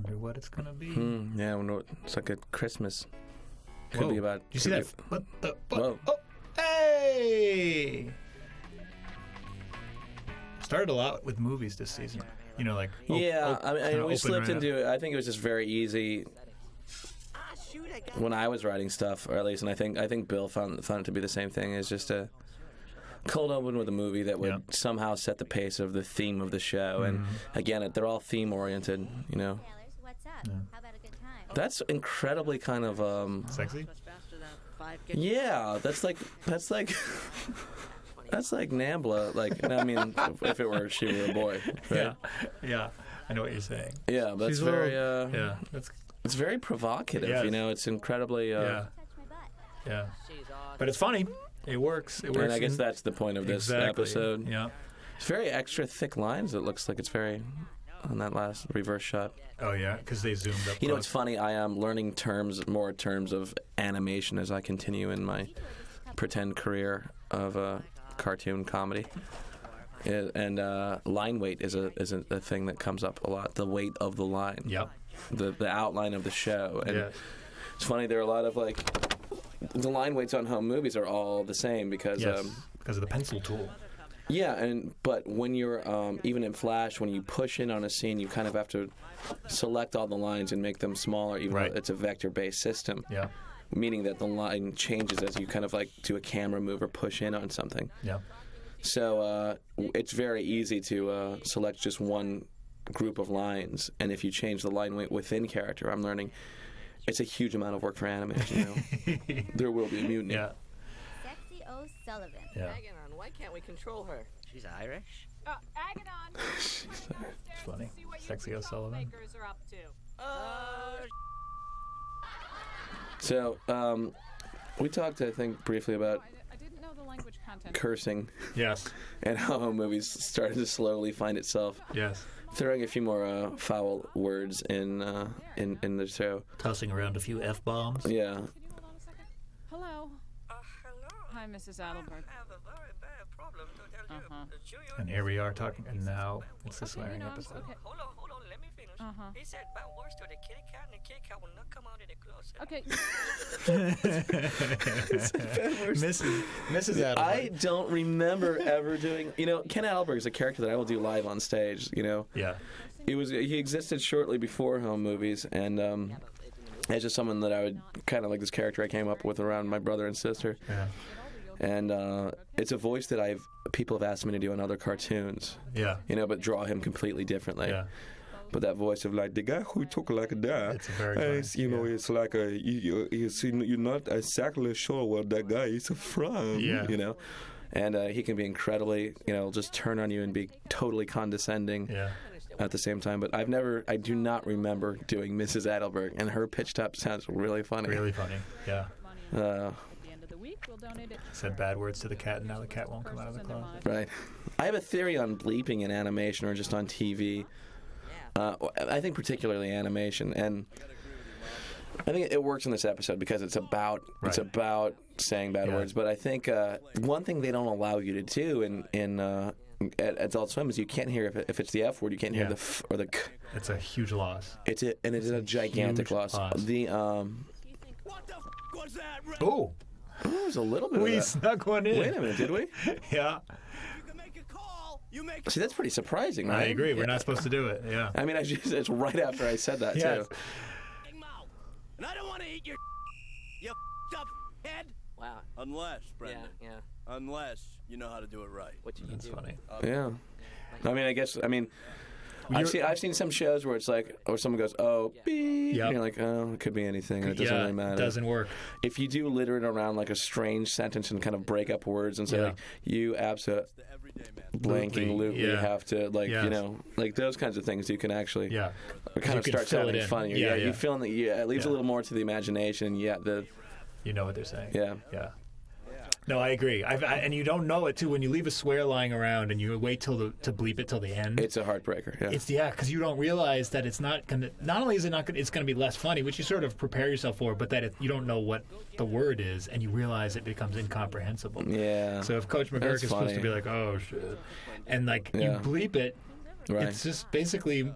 wonder what it's gonna be. Yeah, I wonder what, it's like a Christmas. Could Whoa. be about. You see that? What? Whoa. Oh, hey! Started a lot with movies this season. You know, like I mean, we slipped right into it. I think it was just very easy when I was writing stuff, or at least, and I think Bill found it to be the same thing. Is just a cold open with a movie that would somehow set the pace of the theme of the show. And again, they're all theme oriented. You know, What's up? How about a good time? that's incredibly kind of Sexy? yeah. That's like that's like Nambla. Like, I mean, if it were she were a boy. Right? Yeah. I know what you're saying. Yeah, that's She's a very. little- It's very provocative. Yes. You know, it's incredibly. Yeah. Touch my butt. Yeah. But it's funny. It works. It works. And I guess that's the point of this episode. Yeah. It's very extra thick lines. It looks like it's very on that last reverse shot. Oh yeah, because they zoomed up. You know, it's funny. I am learning more terms of animation as I continue in my pretend career of cartoon comedy. And line weight is a thing that comes up a lot. The weight of the line. Yep. The outline of the show. And Yeah. it's funny. There are a lot of like the line weights on home movies are all the same because. Because of the pencil tool. Yeah, but when you're even in Flash, when you push in on a scene, you kind of have to select all the lines and make them smaller, even though it's a vector-based system. Yeah. Meaning that the line changes as you kind of like do a camera move or push in on something. Yeah. So it's very easy to select just one group of lines, and if you change the line weight within character, I'm learning it's a huge amount of work for animation. You know? There will be a mutiny. Yeah. Sexy O'Sullivan. Yeah. Aganon, why can't we control her? She's Irish. Aganon. It's funny. Sexy O'Sullivan. Makers are up to. So we talked, I think, briefly about I didn't know the language content. cursing Yes. and how home movies started to slowly find itself Yes. throwing a few more foul words in the show. Tossing around a few F-bombs. Yeah. Can you hold on a second? Hello. Hello. Hi, Mrs. Adelberg. I have a very bad problem to tell you. The junior- And here we are talking, and now it's the swearing I'm episode. okay. Hold on, let me finish. He said bad words to the kitty cat, and the kitty cat will not come out of the closet. Okay. Mrs. Adelberg. I don't remember ever doing. You know, Ken Adelberg is a character that I will do live on stage. You know, Yeah. he existed shortly before home movies, and it's just someone that I would kind of like this character I came up with around my brother and sister. Yeah. And it's a voice that people have asked me to do in other cartoons. Yeah. You know, but draw him completely differently. Yeah. But that voice of like the guy who talk like that, It's a very nice, it's like you're not exactly sure where that guy is from. Yeah. You know, and he can be incredibly, just turn on you and be totally condescending. Yeah. At the same time, but I do not remember doing Mrs. Adelberg, and her pitched up sounds really funny. Really funny. Yeah. At the end of the week, we'll donate it. Said bad words to the cat, and now the cat won't come out of the closet. Right. I have a theory on bleeping in animation or just on TV. I think particularly animation, and I think it works in this episode because it's about saying bad words. But I think one thing they don't allow you to do in at Adult Swim is you can't hear if it's the F word, you can't hear the F or the K. It's a huge loss. It's a gigantic huge loss. loss. The What the f*** was that? Oh, there's a little bit. we of that. snuck one in. Wait a minute, did we? Yeah. You can make a call. You make. See, that's pretty surprising, right? I agree. We're not supposed to do it. Yeah. I mean, it's right after I said that Yes. too. Mouth. And I don't want to eat your. You f***ed up head. Wow. Unless, Brendon. Yeah. Unless you know how to do it right. What did you That's do? funny. Yeah. I've seen some shows where it's like, or someone goes, oh, beep. Yep. And you're like, oh, it could be anything. And it doesn't really matter. It doesn't work. If you do litter it around like a strange sentence and kind of break up words and say, like, you absolutely The everyday man. blanking lootly Yeah. have to, like, Yes. like those kinds of things you can actually Yeah. kind of You can start fill it sounding in. funnier. Yeah, You yeah. feel that, it leaves a Yeah. little more to the imagination. Yeah, You know what they're saying. yeah. Yeah. No, I agree. And you don't know it too when you leave a swear lying around and you wait to bleep it till the end. It's a heartbreaker. Yeah. Because you don't realize that it's not gonna. Not only is it not gonna, it's gonna be less funny, which you sort of prepare yourself for, but that you don't know what the word is, and you realize it becomes incomprehensible. Yeah. So if Coach McGurk That's is supposed to funny. be like, oh shit, and like Yeah. you bleep it, Right. it's just basically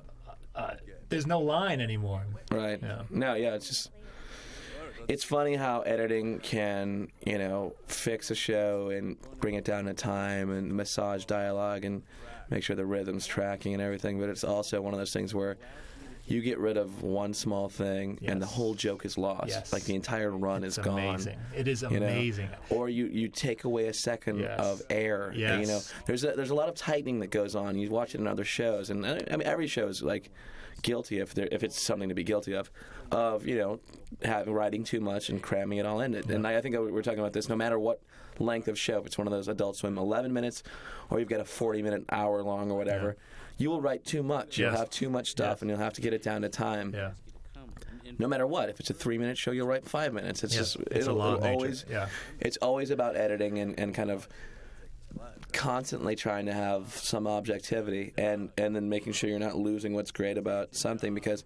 there's no line anymore. Right. Yeah. No, yeah, it's funny how editing can, fix a show and bring it down to time and massage dialogue and make sure the rhythm's tracking and everything, but it's also one of those things where you get rid of one small thing and the whole joke is lost. Yes. Like the entire run is gone. Amazing. It is amazing. Or you take away a second of air. Yes. There's a lot of tightening that goes on. You watch it in other shows, and I mean every show is like guilty if it's something to be guilty of writing too much and cramming it all in it. And I think we're talking about this no matter what length of show. If it's one of those Adult Swim 11 minutes, or you've got a 40-minute, hour long or whatever. Yeah. You will write too much. You'll have too much stuff, and you'll have to get it down to time. Yeah. No matter what, if it's a 3-minute show, you'll write 5 minutes. It's it'll always. Yeah. It's always about editing and kind of constantly trying to have some objectivity and then making sure you're not losing what's great about something, because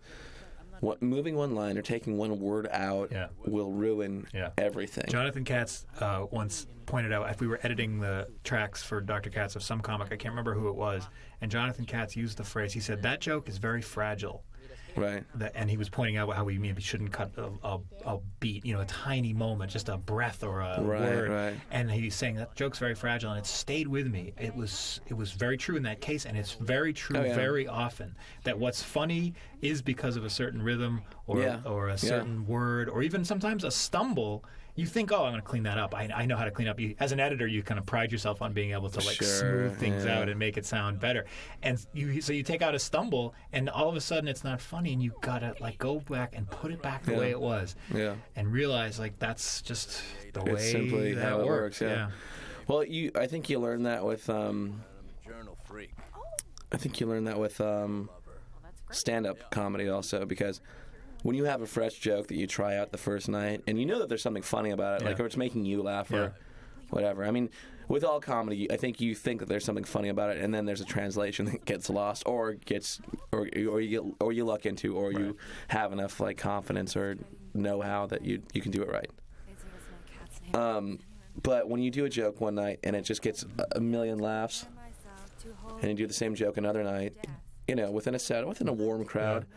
moving one line or taking one word out will ruin everything. Jonathan Katz once pointed out, if we were editing the tracks for Dr. Katz of some comic, I can't remember who it was, and Jonathan Katz used the phrase, he said, that joke is very fragile. Right. And he was pointing out how we maybe shouldn't cut a beat, a tiny moment, just a breath or a word. Right. And he's saying that joke's very fragile, and it stayed with me. It was very true in that case, and it's very true very often. That what's funny is because of a certain rhythm or a certain word, or even sometimes a stumble. You think, I'm going to clean that up. I know how to clean up. As an editor, you kind of pride yourself on being able to smooth things out and make it sound better. And so you take out a stumble, and all of a sudden it's not funny, and you got to go back and put it back the way it was, and realize that's just the way simply that how it works. Yeah. Well, I think you learn that with Journal freak. I think you learn that with stand-up comedy also, because when you have a fresh joke that you try out the first night, and you know that there's something funny about it, or it's making you laugh or whatever. I mean, with all comedy, I think you think that there's something funny about it, and then there's a translation that gets lost, or you luck into, or you have enough confidence or know-how that you can do it right. But when you do a joke one night and it just gets a million laughs, and you do the same joke another night, within a warm crowd,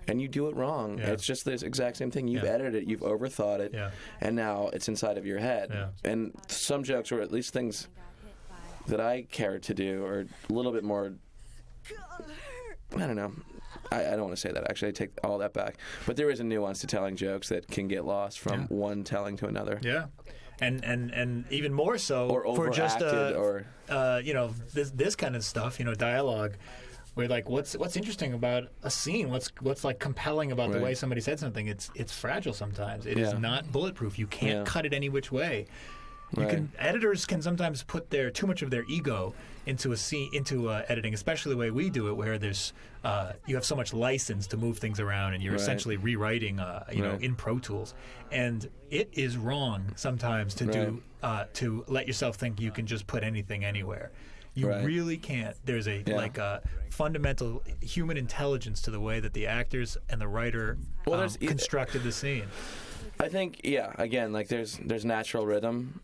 and you do it wrong. It's just this exact same thing. You've edited it, you've overthought it, and now it's inside of your head. And some jokes, or at least things that I care to do, are a little bit more, I don't know. I don't want to say that. Actually, I take all that back. But there is a nuance to telling jokes that can get lost from one telling to another. Yeah. And even more so or for just this kind of stuff, dialogue. Where what's interesting about a scene? What's compelling about the way somebody said something? It's fragile sometimes. It is not bulletproof. You can't cut it any which way. Editors can sometimes put too much of their ego into a scene, into editing, especially the way we do it, where there's you have so much license to move things around, and you're essentially rewriting, in Pro Tools, and it is wrong sometimes to do to let yourself think you can just put anything anywhere. You really can't. There's a fundamental human intelligence to the way that the actors and the writer constructed the scene. I think, again, there's natural rhythm,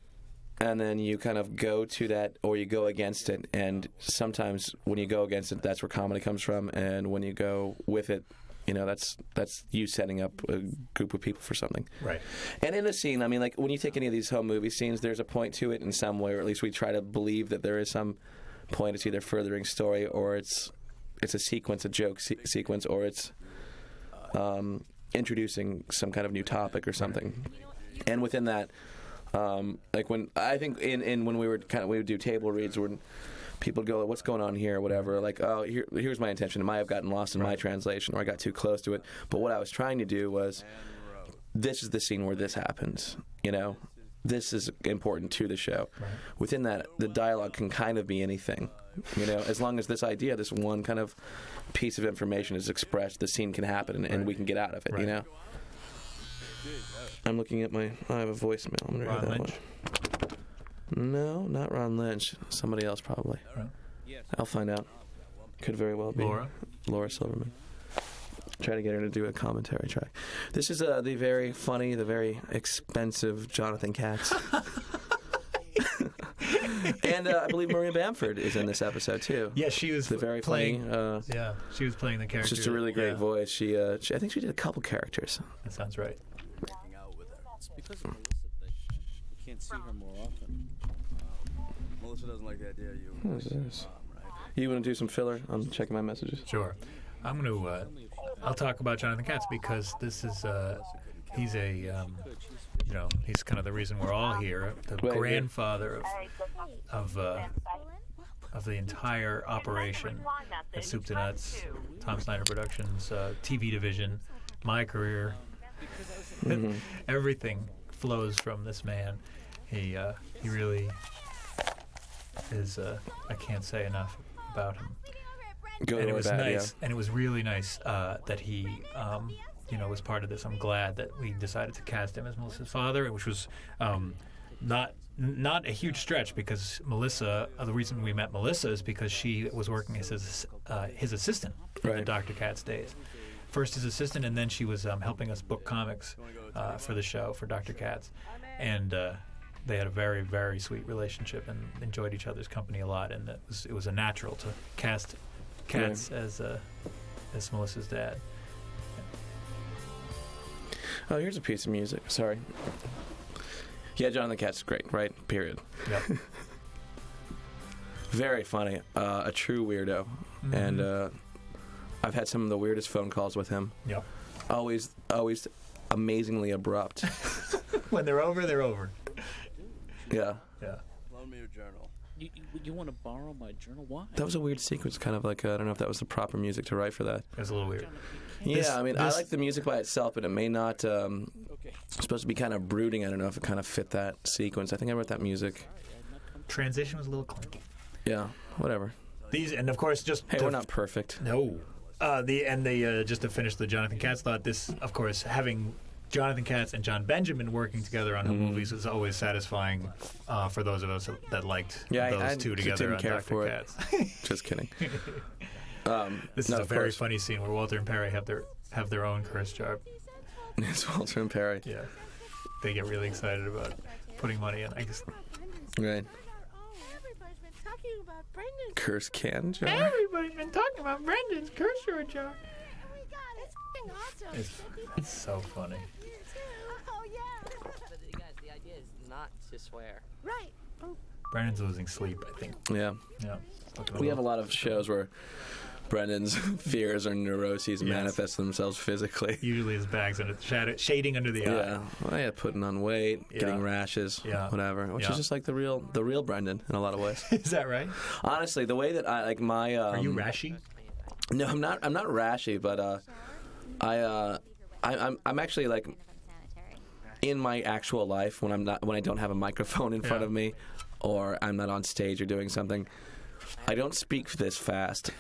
and then you kind of go to that or you go against it, and sometimes when you go against it, that's where comedy comes from, and when you go with it, that's you setting up a group of people for something. Right. And in a scene, I mean, when you take any of these home movie scenes, there's a point to it in some way, or at least we try to believe that there is some point. It's either furthering story, or it's a sequence, a joke sequence, or it's introducing some kind of new topic or something. And within that, when I think when we would do table reads when people go, what's going on here, or whatever, here's my intention. It might have gotten lost in my translation, or I got too close to it. But what I was trying to do was, this is the scene where this happens, This is important to the show. Within that, the dialogue can kind of be anything. As long as this one kind of piece of information is expressed, the scene can happen, and we can get out of it, I'm looking at I have a voicemail. I'm going to read that one. No, not Ron Lynch. Somebody else, probably. I'll find out. Could very well be. Laura Silverman. Try to get her to do a commentary track. This is the very funny, the very expensive Jonathan Katz. And I believe Maria Bamford is in this episode too. Yeah, she was the very playing. funny. Yeah, she was playing the character. It's just a really great voice. She I think she did a couple characters. That sounds right. Hang out with her. It's because of Melissa that we can't see her more often. Melissa doesn't like the idea of you. What is this? Right? You want to do some filler? I'm checking my messages. Sure. I'm going to. I'll talk about Jonathan Katz because this is. He's a. He's kind of the reason we're all here. The grandfather of the entire operation at Soup to Nuts, Tom Snyder Productions, TV division, my career. Mm-hmm. Everything flows from this man. He really is. I can't say enough about him. Good And it or was bad, nice, and it was really nice that he, was part of this. I'm glad that we decided to cast him as Melissa's father, which was not a huge stretch because Melissa. The reason we met Melissa is because she was working as his assistant in the Dr. Katz days. First his assistant, and then she was helping us book comics for the show for Dr. Katz, and they had a very, very sweet relationship and enjoyed each other's company a lot. And it was a natural to cast Katz as Melissa's dad. Oh, here's a piece of music. Sorry. Yeah, Jonathan Katz is great, right? Period. Yep. Very funny. A true weirdo. Mm-hmm. And I've had some of the weirdest phone calls with him. Yep. Always amazingly abrupt. When they're over, they're over. Yeah. Yeah. Loan me your journal. You want to borrow my journal? Why? That was a weird sequence, kind of like, I don't know if that was the proper music to write for that. It was a little weird. Yeah, I mean, I like the music by itself, but it may not, it's supposed to be kind of brooding. I don't know if it kind of fit that sequence. I think I wrote that music. Transition was a little clunky. Yeah, whatever. These, and of course, just Hey, we're not perfect. No. Just to finish the Jonathan Katz thought, this, of course, having Jonathan Katz and John Benjamin working together on movies is always satisfying for those of us that liked those two together didn't on care Dr. for Katz. Just kidding. This is a very funny scene where Walter and Perry have their own curse jar. It's Walter and Perry. Yeah. They get really excited about putting money in. I guess. Right. Everybody's been talking about Brendon's. Curse can jar. Everybody's been talking about Brendon's curse jar. Oh my God, it's f***ing awesome. It's so funny. Oh yeah. But you guys, the idea is not to swear. Right. Brandon's losing sleep, I think. Yeah. Yeah. We have a lot of shows where Brendon's fears or neuroses manifest themselves physically. Usually his bag's under shading under the eye. Yeah. Well, yeah, putting on weight, getting rashes, whatever. Which is just like the real Brendon in a lot of ways. Is that right? Honestly, the way that I like my Are you rashy? No, I'm not rashy, but I'm actually like in my actual life when I don't have a microphone in front of me or I'm not on stage or doing something, I don't speak this fast.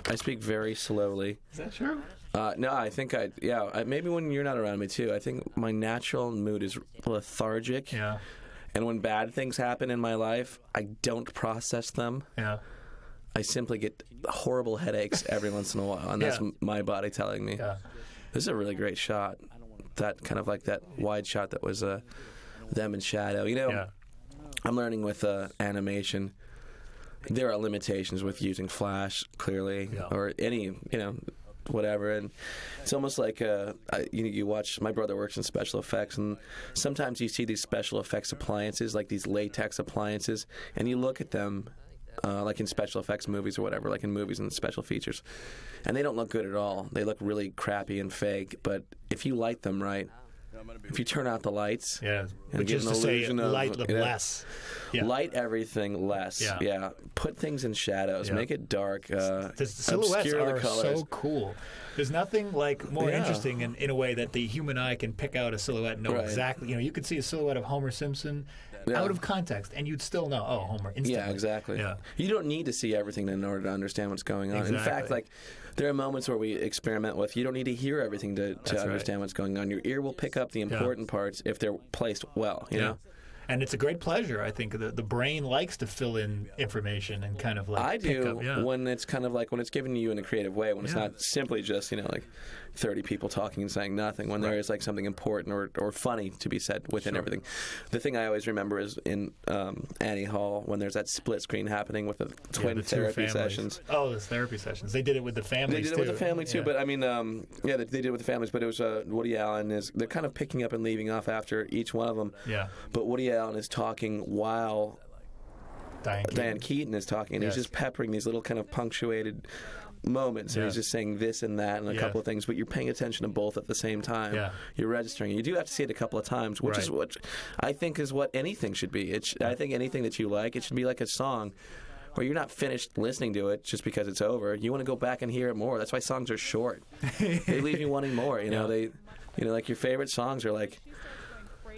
I speak very slowly. Is that true? No, I think maybe when you're not around me too. I think my natural mood is lethargic. Yeah. And when bad things happen in my life, I don't process them. Yeah. I simply get horrible headaches every once in a while, and that's my body telling me. Yeah. This is a really great shot. That kind of like that wide shot that was them in shadow. You know, I'm learning with animation. There are limitations with using Flash, clearly, or any, whatever. And it's almost like you watch. My brother works in special effects, and sometimes you see these special effects appliances, like these latex appliances, and you look at them. Like in special effects movies or whatever, like in movies and special features. And they don't look good at all. They look really crappy and fake. But if you light them right, if you turn out the lights, and get just an to say illusion light less. Light everything less. Yeah. Put things in shadows. Make it dark. The silhouettes obscure are the colors. so cool. There's nothing like more interesting in a way that the human eye can pick out a silhouette and know exactly. You could see a silhouette of Homer Simpson out of context, and you'd still know, Homer, instantly. Yeah, exactly. Yeah. You don't need to see everything in order to understand what's going on. Exactly. In fact, like there are moments where we experiment with, you don't need to hear everything to understand what's going on. Your ear will pick up the important parts if they're placed well, you know? And it's a great pleasure. I think the brain likes to fill in information and kind of like I pick do up, when it's kind of like when it's given to you in a creative way, when it's not simply just like 30 people talking and saying nothing, when there is like something important or funny to be said within everything. The thing I always remember is in Annie Hall when there's that split screen happening with the twin therapy sessions. Oh, those therapy sessions. They did it with the families They did it with the family too, but I mean, they did it with the families, but it was Woody Allen they're kind of picking up and leaving off after each one of them. Yeah. But Woody Allen is talking while Diane Keaton is talking, and he's just peppering these little kind of punctuated moments. And he's just saying this and that and a couple of things, but you're paying attention to both at the same time. Yeah. You're registering. You do have to see it a couple of times, which is what I think is what anything should be. I think anything that you like, it should be like a song where you're not finished listening to it just because it's over. You want to go back and hear it more. That's why songs are short. They leave you wanting more. Like your favorite songs are like.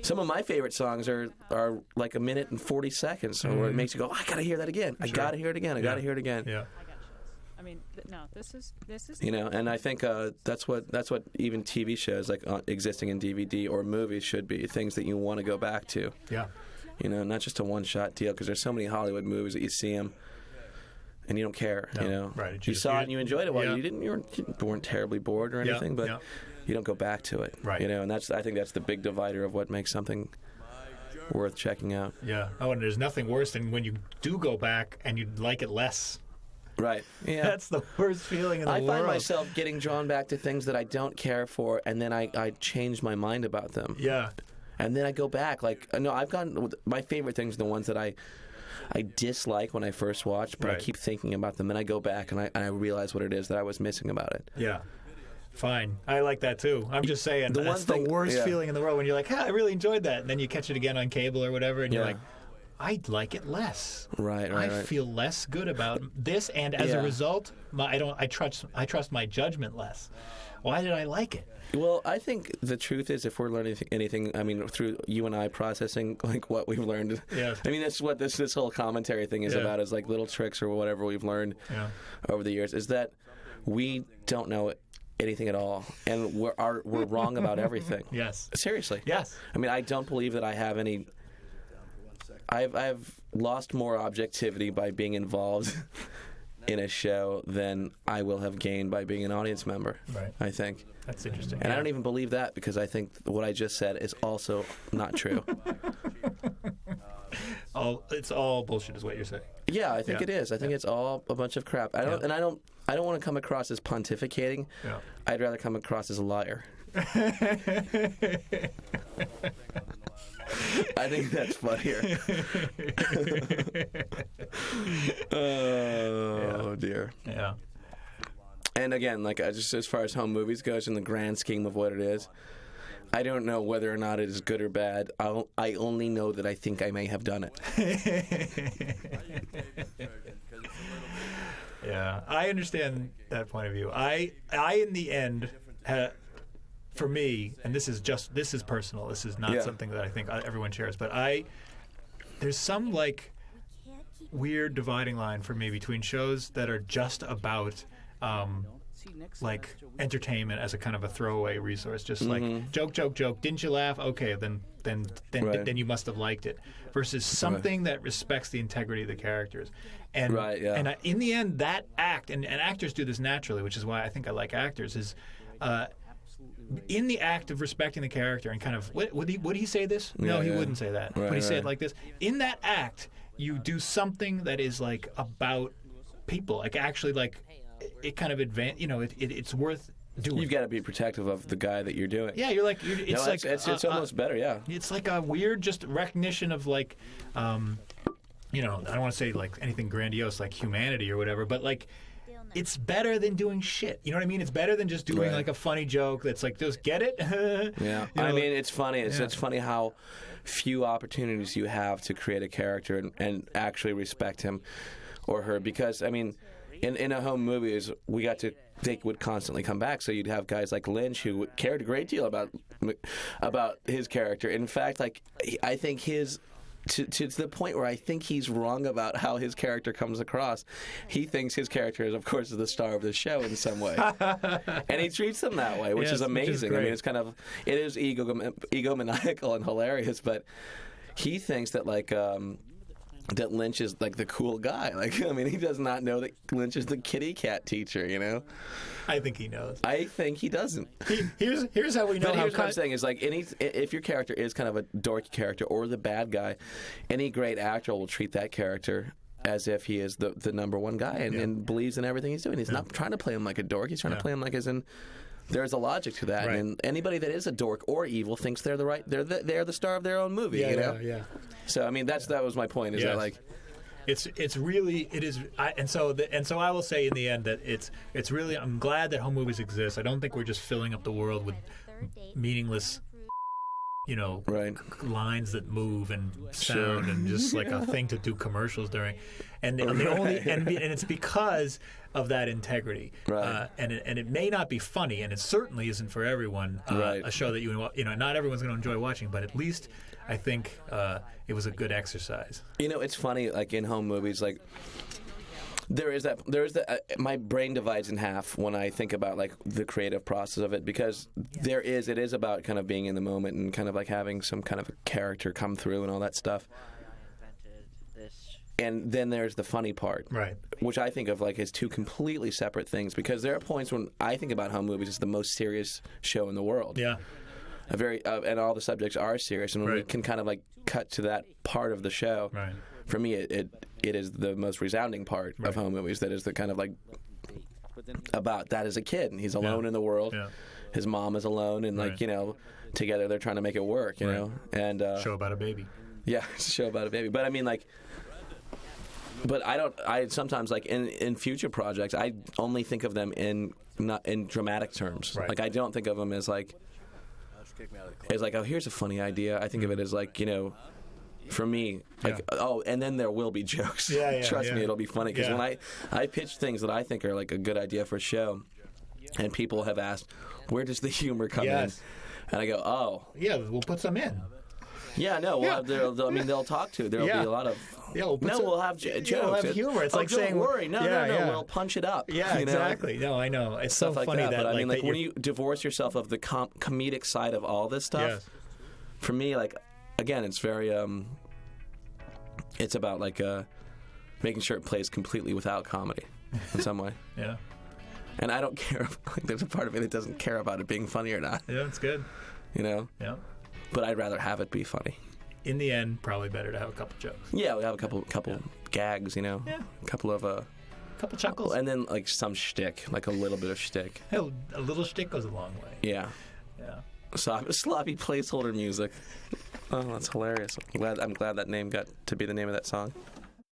Some of my favorite songs are like a minute and 40 seconds, where it makes you go, I gotta hear that again. I gotta hear it again. I gotta hear it again. Yeah. I mean, no, this is. And I think that's what even TV shows like existing in DVD or movies should be, things that you want to go back to. Yeah. Not just a one-shot deal, because there's so many Hollywood movies that you see them and you don't care. No, right. You saw it and you enjoyed it. Well, you weren't terribly bored or anything, but. You don't go back to it, right? And I think that's the big divider of what makes something worth checking out. Yeah. Oh, and there's nothing worse than when you do go back and you like it less. Right. Yeah. That's the worst feeling in the world. I find myself getting drawn back to things that I don't care for, and then I change my mind about them. Yeah. And then I go back. I've gone. My favorite things are the ones that I dislike when I first watched, but I keep thinking about them, and I go back and I realize what it is that I was missing about it. Yeah. Fine. I like that too. I'm just saying, that's the worst feeling in the world when you're like, I really enjoyed that. And then you catch it again on cable or whatever, and you're like, I like it less. Right. I feel less good about this, and as a result, I trust my judgment less. Why did I like it? Well, I think the truth is, if we're learning anything, I mean, through you and I processing like what we've learned. Yeah. I mean, that's what this whole commentary thing is about, is like little tricks or whatever we've learned over the years, is that we don't know anything at all, and we're wrong about everything. Yes. Seriously. Yes. I mean, I don't believe that I have any. I've lost more objectivity by being involved in a show than I will have gained by being an audience member. Right. I think. That's interesting. And I don't even believe that, because I think what I just said is also not true. It's all bullshit, is what you're saying. Yeah, I think it is. I think it's all a bunch of crap. I don't want to come across as pontificating. Yeah. I'd rather come across as a liar. I think that's funnier. Oh dear. Yeah. And again, like just as far as home movies goes, in the grand scheme of what it is, I don't know whether or not it is good or bad. I only know that I think I may have done it. Yeah, I understand that point of view. I in the end, for me, and this is personal. This is not something that I think everyone shares. But there's some like weird dividing line for me between shows that are just about like entertainment as a kind of a throwaway resource, just like joke, didn't you laugh? Okay, then you must have liked it. Versus something that respects the integrity of the characters, and in the end, that act and actors do this naturally, which is why I think I like actors. Is in the act of respecting the character and kind of would he say this? No, he wouldn't say that. But he say it like this. In that act, you do something that is like about people, like actually like. It kind of it's worth doing. You've got to be protective of the guy that you're doing. Yeah, it's almost better. Yeah, it's like a weird just recognition of like, I don't want to say like anything grandiose like humanity or whatever, but like, it's better than doing shit. You know what I mean? It's better than just doing like a funny joke that's like, just get it. Yeah, I mean, it's funny. It's funny how few opportunities you have to create a character and actually respect him or her, because I mean. In a home movies, they would constantly come back. So you'd have guys like Lynch who cared a great deal about his character. In fact, like I think to the point where I think he's wrong about how his character comes across. He thinks his character is, of course, the star of the show in some way, and he treats them that way, which is amazing. I mean, it is egomaniacal and hilarious, but. he thinks that that Lynch is like the cool guy. Like, I mean, he does not know that Lynch is the kitty cat teacher, you know? I think he knows. I think he doesn't. Here's how we know. But here's what I'm saying is like if your character is kind of a dorky character or the bad guy, any great actor will treat that character as if he is the number one guy and believes in everything he's doing. He's not trying to play him like a dork. He's trying to play him like as in. There's a logic to that, and anybody that is a dork or evil thinks they're the star of their own movie. Yeah, you know? yeah. So I mean, that was my point. Is that like, it's really it is, and so I will say in the end that it's really, I'm glad that home movies exist. I don't think we're just filling up the world with meaningless, lines that move and sound and just like a thing to do commercials during, and it's because of that integrity, and it may not be funny, and it certainly isn't for everyone. A show that not everyone's going to enjoy watching, but at least I think it was a good exercise. It's funny, like in home movies, like. There is that. My brain divides in half when I think about like the creative process of it, because it is about kind of being in the moment and kind of like having some kind of a character come through and all that stuff. And then there's the funny part, which I think of like as two completely separate things, because there are points when I think about home movies as the most serious show in the world. Yeah. And all the subjects are serious, and when we can kind of like cut to that part of the show. Right. For me, it is the most resounding part of home movies. That is the kind of like about that as a kid, and he's alone in the world. Yeah. His mom is alone, and like together they're trying to make it work. You know, and show about a baby. Yeah, it's a show about a baby. But I mean, like, but I sometimes like in future projects, I only think of them not in dramatic terms. Right. Like I don't think of them as like oh, here's a funny idea. I think of it as like for me, like, and then there will be jokes. Trust me, it'll be funny. Because when I pitch things that I think are like a good idea for a show, and people have asked, where does the humor come in? And I go, oh. Yeah, we'll put some in. Yeah, no, they'll talk to. There'll be a lot of. Yeah, we'll have jokes. We'll have humor. It's like saying, don't worry. No, we'll punch it up. Yeah, exactly. No, I know. It's so funny that. But I mean, like when you divorce yourself of the comedic side of all this stuff, for me, like, again, it's very. It's about like making sure it plays completely without comedy in some way. Yeah. And I don't care. Like, there's a part of me that doesn't care about it being funny or not. Yeah, it's good. Yeah. But I'd rather have it be funny. In the end, probably better to have a couple jokes. Yeah, we have a couple gags. Yeah. A couple of couple chuckles, and then like some shtick, like a little bit of shtick. Hell, a little shtick goes a long way. Yeah. Sloppy placeholder music. Oh, that's hilarious. I'm glad that name got to be the name of that song.